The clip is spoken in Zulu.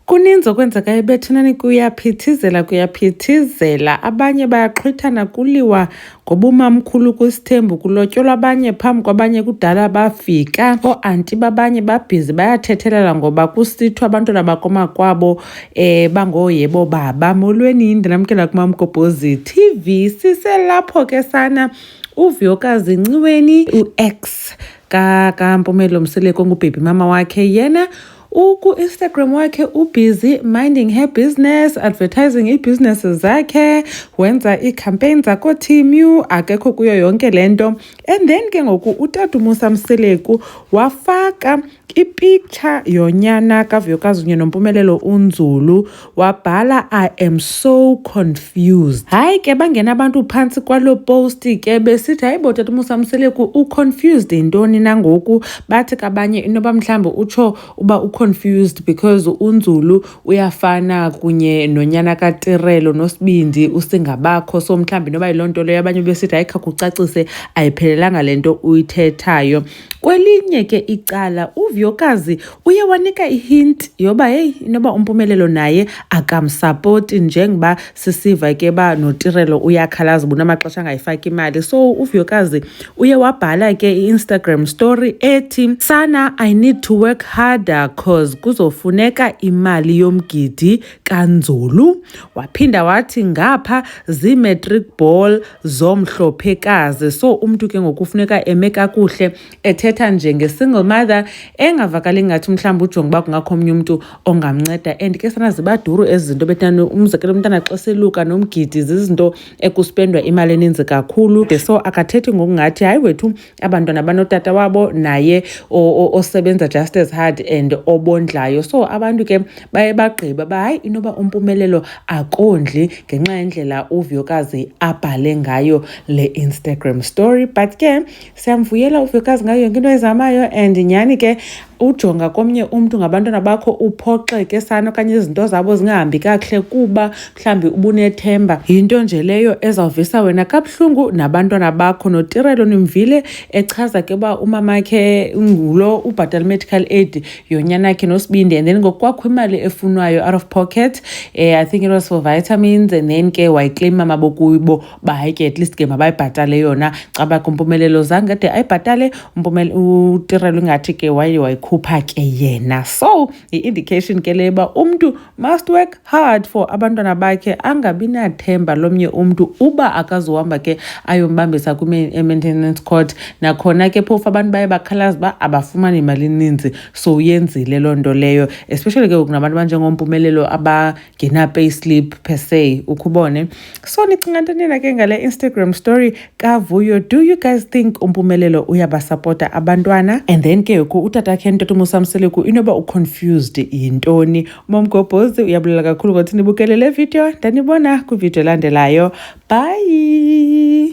Kuninzi okwenzekayo ebethuneni, kuyaphithizela. Abanye bayaxhwithana kuliwa ngobumamkhulu kwisithembu, kulotyolwa abanye phambi kwabanye kudala bafika. Ooanti babanye babhizi bayathethelela ngoba kusithwa abantwana bakomakwabo bangooyebo baba. Molweni, ndinamkela kuMaMgobhozi TV. Siselapho ke sana uVuyokazi Nciweni, u-ex kaMpumelelo Mseleko, ongubhebi mama wakhe. Yena ku-Instagram wakhe ubusy minding her business, advertising iibhizinesi zakhe, wenza iikhampeyini zakooTmu, akekho kuyo yonke le nto. And then ke ngoku utata uMusa Mseleku wafaka ipicture yonyana kaVuyokazi kunye noMpumelelo uNzulu, wabhala I am so confused. Hayi ke bangena abantu phantsi kwaloo post ke besithi hayi bo tata uMusa Mseleku u-confused yintoni nangoku. Bathi kabanye inoba mhlawumbi utsho uba u-confused because uNzulu uyafana kunye nonyana kaTirelo noSibindi usingabakho, so mhlawumbi noba yiloo nto leyo abanye besithi hayi khakucacise ayiphelelanga le nto uyithethayo. Kwelinye ke icala uVuyokazi uye wanika ihint yoba heyi inoba uMpumelelo naye akamsapoti, njengoba sisiva ke ba noTirelo uyakhalaza uba unamaxesha angayifaki imali. So uVuyokazi uye wabhala ke i-Instagram story ethi, sana I need to work harder cause kuzofuneka imali yomgidi kaNzulu. Waphinda wathi ngapha zii-matric ball zomhlophekazi. So umntu ke ngokufuneka eme kakuhle, ethetha njenge-single mother, engavakali ngathi mhlawumbi ujonga uba kungakho omnye umntu ongamnceda. And ke sana zibaduru ezi zinto bethani, umzekelo umntana xa seluka nomgidi zizinto ekuspendwa imali eninzi kakhulu. So akathethi ngokungathi hayi wethu abantwana banotata wabo naye osebenza just as hard and obondlayo. So abantu ke baye bagqiba ba hayi inoba uMpumelelo akondli ngenxa yendlela uVuyokazi abhale ngayo le Instagram story. But ke siyamvuyela uVuyokazi ngayo yonke into ezamayo, and nyhani ke ujonga komnye umntu ngabantwana bakho uphoxeke sana okanye izinto zabo zingahambi kakuhle kuba mhlawumbi ubunethemba, yinto nje leyo ezawuvisa wena kabuhlungu nabantwana bakho. NoTirelo nimvile echaza ke uba umamakhe ngulo ubhatala medical aid yonyanakhe noSibindi, and then ngokwakho imali efunwayo out of pocket, I think it was for vitamins, and then ke wayiclaim mama bokuyibo ba hayi ke at least ke mabayibhatale yona. Caba kuMpumelelo zange de ayibhatale, uTirelo ingathi ke wayikhupha ke yena. So i-indication ke leba umntu must work hard for abantwana bakhe, angabi nathemba lomnye umntu uba akazohamba ke ayombambisa kwi-maintenance court. Nakhona ke phofu abantu baye bakhalaza uba abafumani imali eninzi, so uyenzile loo nto leyo, especially ke kunabantu abanjengoMpumelelo abangena-pay slip per se, ukhubone. So nicinga ntonina ke ngale Instagram story kaVuyo? Do you guys think uMpumelelo uyabasapota abantwana? And then ke utata khe tata uMusa Mseleku inoba u-confused yintoni? uMaMgobhozi uyabulela kakhulu ngokuthi nibukele le video. Ndanibona kwivideo elandelayo. Bye.